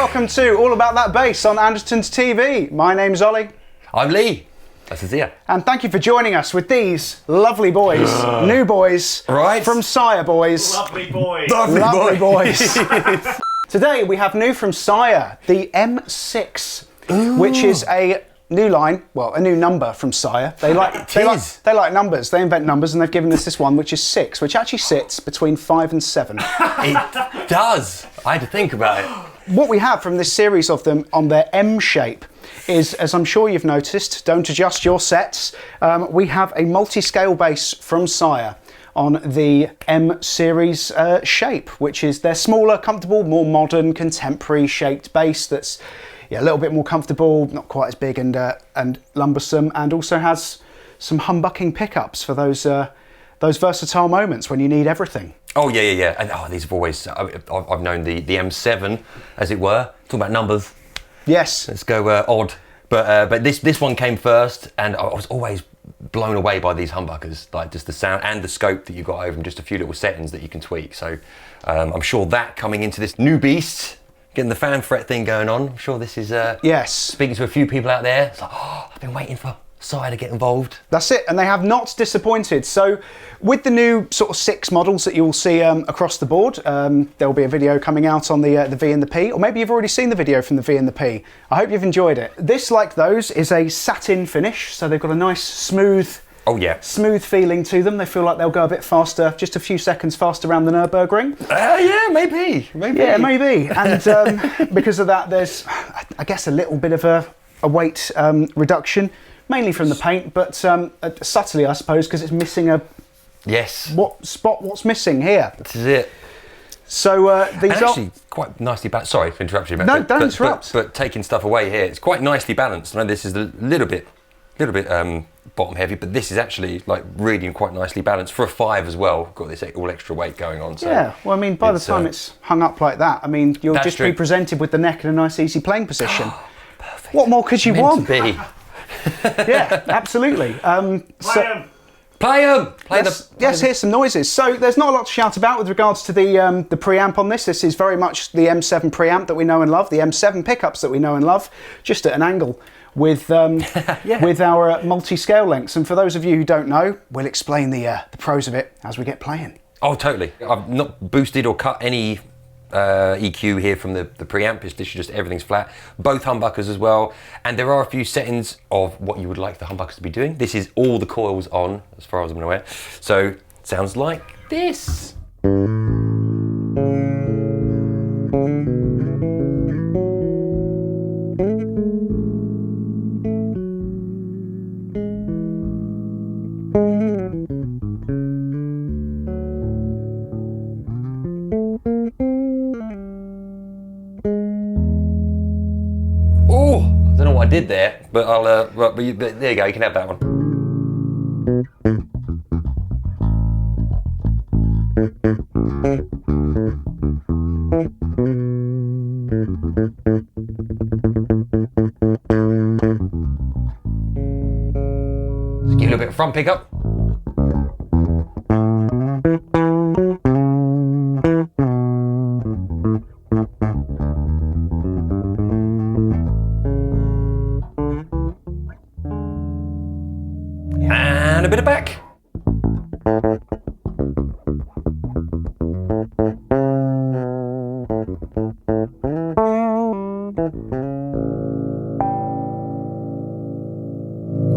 welcome to All About That Bass on Andertons TV. My name's Ollie. I'm Lee. That's Sire. And thank you for joining us with these lovely boys, new boys, right? From Sire boys. Lovely boys. Lovely boys. Today we have new from Sire, the M6, which is a new line, well, a new number from Sire. They like numbers. They invent numbers, and they've given us this one, which is 6, which actually sits between 5 and 7. It does. I had to think about it. What we have from this series of them on their M shape is, as I'm sure you've noticed, don't adjust your sets, we have a multi-scale bass from Sire on the M series shape, which is their smaller, comfortable, more modern, contemporary shaped bass that's a little bit more comfortable, not quite as big and lumbersome, and also has some humbucking pickups for those versatile moments when you need everything. Oh yeah. And these have always, I've known the M7, as it were. Talking about numbers. Yes. Let's go odd. But this one came first, and I was always blown away by these humbuckers, like just the sound and the scope that you've got over them, just a few little settings that you can tweak. So I'm sure that coming into this new beast, getting the fan fret thing going on, I'm sure this is yes. Speaking to a few people out there, it's like, I've been waiting for Sire to get involved. That's it, and they have not disappointed. So with the new sort of 6 models that you'll see across the board, there'll be a video coming out on the V and the P, or maybe you've already seen the video from the V and the P. I hope you've enjoyed it. This, like those, is a satin finish, so they've got a nice smooth feeling to them. They feel like they'll go a bit faster, just a few seconds faster around the Nürburgring. Yeah, maybe. Yeah, maybe. And because of that, there's, I guess, a little bit of a weight reduction, mainly from the paint, but subtly, I suppose, because it's missing a... Yes. What's missing here? This is it. So these and actually quite nicely balanced. Sorry for interrupting you. No, don't interrupt. But taking stuff away here, it's quite nicely balanced. I know this is a little bit bottom heavy, but this is actually like really quite nicely balanced for a 5 as well. Got this all extra weight going on. So yeah, well, I mean, by the time it's hung up like that, I mean, you'll just be presented with the neck in a nice, easy playing position. Perfect. What more could you want? To be. Yeah, absolutely. Play them. Yes, here's some noises. So there's not a lot to shout about with regards to the preamp on this. This is very much the M7 preamp that we know and love, the M7 pickups that we know and love, just at an angle with with our multi-scale lengths. And for those of you who don't know, we'll explain the pros of it as we get playing. Oh, totally. I've not boosted or cut any EQ here from the preamp. It's literally just everything's flat. Both humbuckers as well. And there are a few settings of what you would like the humbuckers to be doing. This is all the coils on, as far as I'm aware. So it sounds like this. I don't know what I did there, but I'll. But there you go. You can have that one. Let's give you a little bit of front pickup. And a bit of back.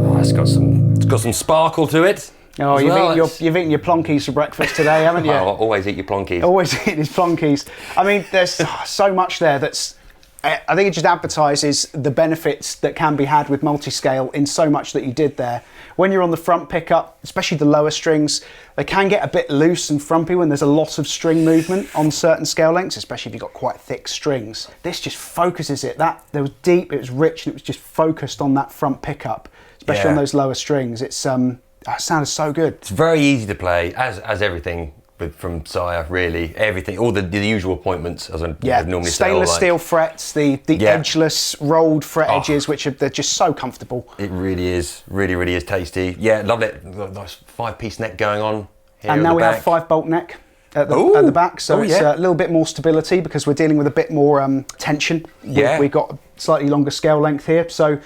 Oh, it's got some sparkle to it. Oh, you've eaten your plonkies for breakfast today, haven't you? Oh, always eat your plonkies. Always eat his plonkies. I mean, there's so much there that's... I think it just advertises the benefits that can be had with multi-scale in so much that you did there. When you're on the front pickup, especially the lower strings, they can get a bit loose and frumpy when there's a lot of string movement on certain scale lengths, especially if you've got quite thick strings. This just focuses it. There was deep, it was rich, and it was just focused on that front pickup, especially on those lower strings. It sounded so good. It's very easy to play, as everything from Sire, really. Everything, all the usual appointments, as I normally say. Stainless steel frets, the edgeless rolled fret edges, they're just so comfortable. It really is, really is tasty. Yeah, loved it. Got a nice 5-piece neck going on here. And now we have 5-bolt neck. at the back, so it's a little bit more stability because we're dealing with a bit more tension. We've got a slightly longer scale length here. So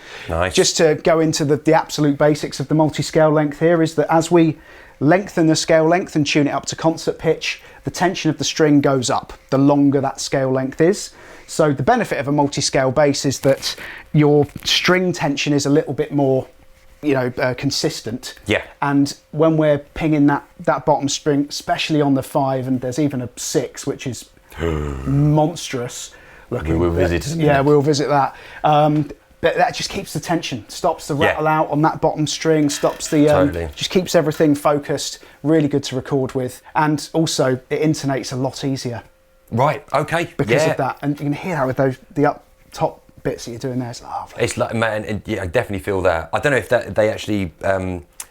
just to go into the absolute basics of the multi-scale length here is that as we lengthen the scale length and tune it up to concert pitch, the tension of the string goes up the longer that scale length is. So the benefit of a multi-scale bass is that your string tension is a little bit more consistent. Yeah. And when we're pinging that bottom string, especially on the 5, and there's even a 6, which is monstrous looking. We will visit. Yeah, we'll visit that. But that just keeps the tension, stops the rattle out on that bottom string, stops the just keeps everything focused. Really good to record with, and also it intonates a lot easier. Right. Okay. Because of that, and you can hear that with the up top bits that you're doing there. It's lovely. It's like, man, I definitely feel that. I don't know if they actually.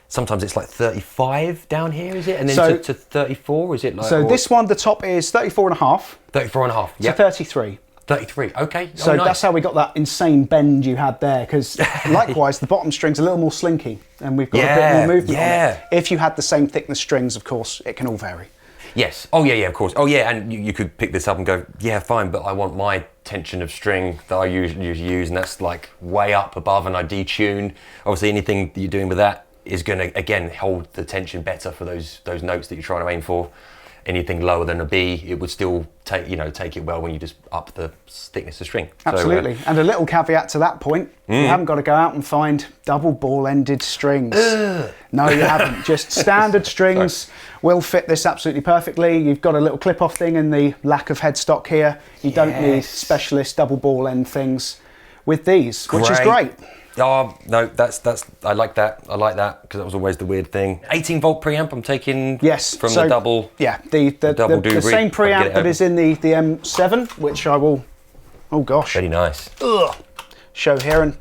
Sometimes it's like 35 down here, is it? And then to 34, is it like? So this one, the top is 34 and a half. 34 and a half. Yeah. To 33. 33. Okay. So that's how we got that insane bend you had there. Because likewise, the bottom string's a little more slinky, and we've got a bit more movement on it. If you had the same thickness strings, of course, it can all vary. Yes. Oh yeah, of course. Oh yeah, and you could pick this up and go, yeah, fine, but I want my tension of string that I usually use, and that's like way up above, and I detune. Obviously, anything that you're doing with that is going to again hold the tension better for those notes that you're trying to aim for. Anything lower than a B, it would still take it well when you just up the thickness of string. Absolutely. And a little caveat to that point, you haven't got to go out and find double ball-ended strings. No, you haven't. Just standard strings will fit this absolutely perfectly. You've got a little clip-off thing in the lack of headstock here. You don't need specialist double ball-end things with these, which is great. Oh no, that's I like that because that was always the weird thing. 18-volt preamp I'm taking from the double. Yeah, the same preamp that is in the M7, which I will. Oh gosh. Very nice. Show here and.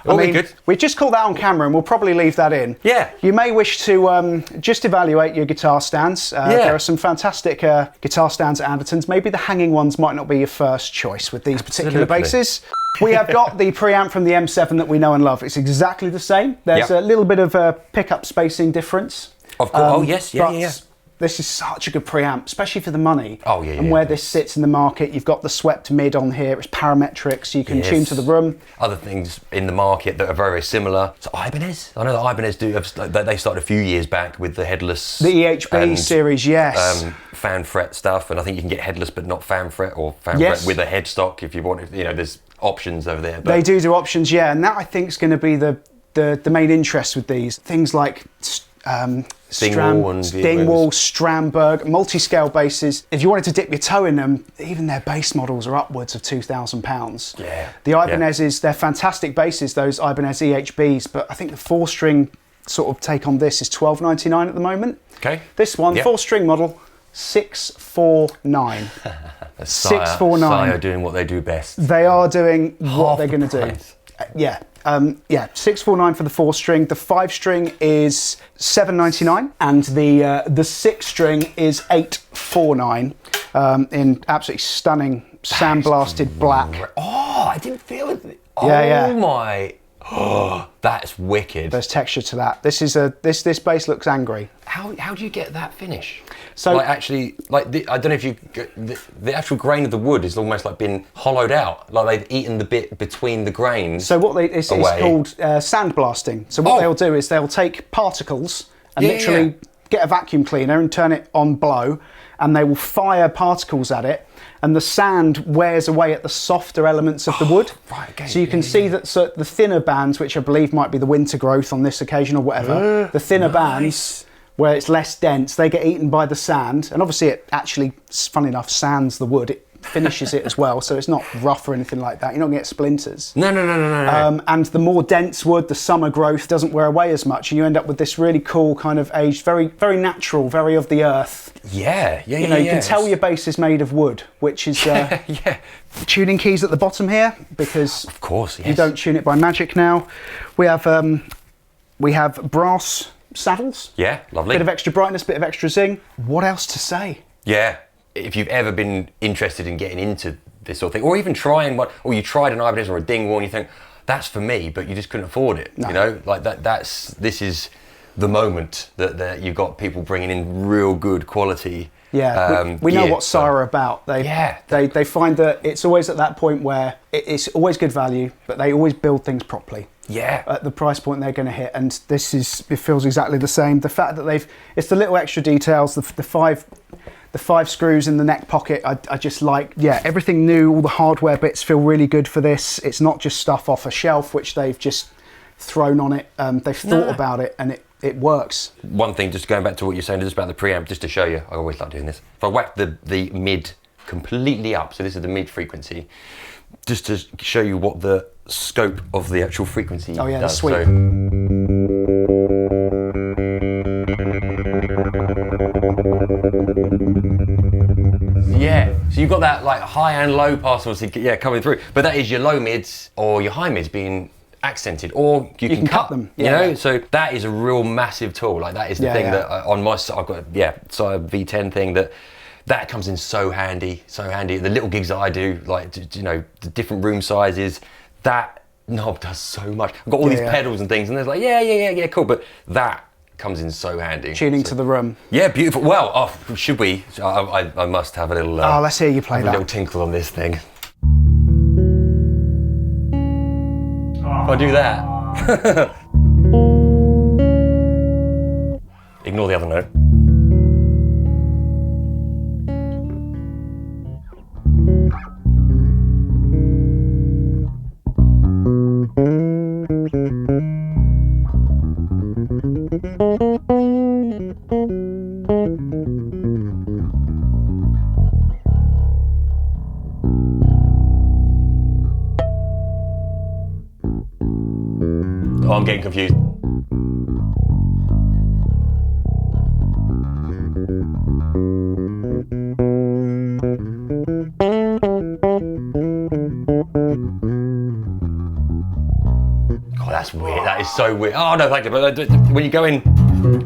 I mean, good. We just caught that on camera and we'll probably leave that in. Yeah. You may wish to just evaluate your guitar stands. There are some fantastic guitar stands at Andertons. Maybe the hanging ones might not be your first choice with these particular basses. We have got the preamp from the M7 that we know and love. It's exactly the same. There's a little bit of a pickup spacing difference. Of course. Yeah. This is such a good preamp, especially for the money. And where this sits in the market, you've got the swept mid on here. It's parametric, so you can tune to the room. Other things in the market that are very similar. So Ibanez, I know that Ibanez they started a few years back with the headless. The EHB series, yes. Fan fret stuff, and I think you can get headless but not fan fret, or fan fret with a headstock if you want. There's options over there. But they do options, and that I think is going to be the main interest with these things like. Dingwall, Strandberg, multi-scale basses. If you wanted to dip your toe in them, even their bass models are upwards of £2,000. Yeah. The Ibanez's, they're fantastic basses, those Ibanez EHBs, but I think the 4-string sort of take on this is $12.99 at the moment. Okay. This one, 4-string model, $649. $649. Sire doing what they do best. They are doing what they're going to do. $649 for the 4-string. The 5-string is $799, and the 6-string is $849 in absolutely stunning sandblasted black. Oh, I didn't feel it. My. Oh, that's wicked. There's texture to that. This bass looks angry. How do you get that finish? So I don't know if you the actual grain of the wood is almost like been hollowed out, like they've eaten the bit between the grains. So it's called sandblasting. So what they'll do is they'll take particles and literally get a vacuum cleaner and turn it on blow, and they will fire particles at it. And the sand wears away at the softer elements of the wood. Right, okay. So you can see that the thinner bands, which I believe might be the winter growth on this occasion or whatever, the thinner bands, where it's less dense, they get eaten by the sand. And obviously it actually, funny enough, sands the wood. It finishes it as well, so it's not rough or anything like that. You're not going to get splinters. No. And the more dense wood, the summer growth doesn't wear away as much, and you end up with this really cool kind of aged, very, very natural, very of the earth. You can tell your bass is made of wood, which is tuning keys at the bottom here, because of course you don't tune it by magic now. We have brass saddles. Yeah, lovely. Bit of extra brightness, bit of extra zing. What else to say? Yeah. If you've ever been interested in getting into this sort of thing, or even trying or you tried an Ibanez or a Dingwall and you think, that's for me, but you just couldn't afford it. No. Like this is the moment that you've got people bringing in real good quality. Yeah, we know what Sire are about. They find that it's always at that point where it's always good value, but they always build things properly. Yeah. At the price point they're going to hit, and it feels exactly the same. The fact that it's the little extra details, the five screws in the neck pocket. I just like, everything new. All the hardware bits feel really good for this. It's not just stuff off a shelf which they've just thrown on it. They've thought about it, and it works. One thing, just going back to what you're saying, just about the preamp, just to show you, I always like doing this. If I whack the mid completely up, so this is the mid frequency, just to show you what the scope of the actual frequency does. That's sweet. Yeah, so you've got that like high and low pass obviously, coming through, but that is your low mids or your high mids being accented, or you can cut them. So that is a real massive tool. Like that is the thing that on my side I've got Sire V10 thing that comes in so handy. The little gigs that I do, like the different room sizes, that knob does so much. I've got all these pedals and things, and there's like cool, but that comes in so handy. Tuning to the room. Yeah, beautiful. Well, should we? I must have a little. Let's hear you play that. A little tinkle on this thing. If I do that, ignore the other note. Oh, I'm getting confused. Oh, that's weird. That is so weird. Oh no, thank you. But when you go in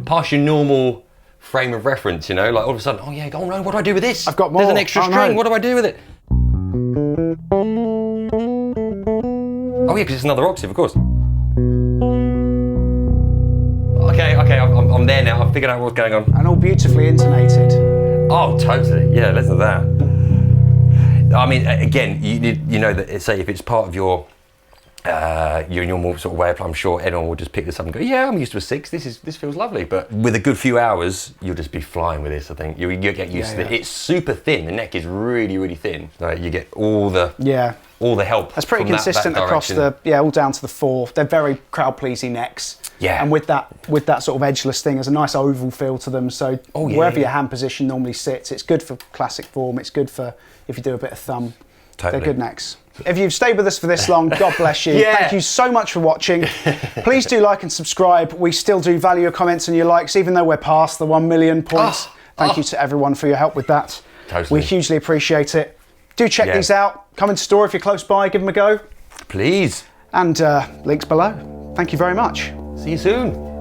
past your normal frame of reference, like all of a sudden, no, what do I do with this? I've got more. There's an extra string. What do I do with it? Oh yeah, because it's another octave, of course. Okay, I'm there now. I've figured out what's going on. And all beautifully intonated. Oh, totally. Yeah, listen to that. I mean, again, you know that say if it's part of your normal sort of way of play, I'm sure anyone will just pick this up and go, yeah, I'm used to a 6. This feels lovely. But with a good few hours, you'll just be flying with this. I think you get used to it. It's super thin. The neck is really, really thin. You get all the help. That's pretty consistent across all down to the 4. They're very crowd pleasing necks. Yeah. And with that sort of edgeless thing, there's a nice oval feel to them. So wherever your hand position normally sits, it's good for classic form. It's good for if you do a bit of thumb. Totally. They're good necks. If you've stayed with us for this long, God bless you. Thank you so much for watching. Please do like and subscribe. We still do value your comments and your likes, even though we're past the 1 million points. Thank you to everyone for your help with that. Totally. We hugely appreciate it. Do check these out. Come into store if you're close by, give them a go. Please. And links below. Thank you very much. See you soon.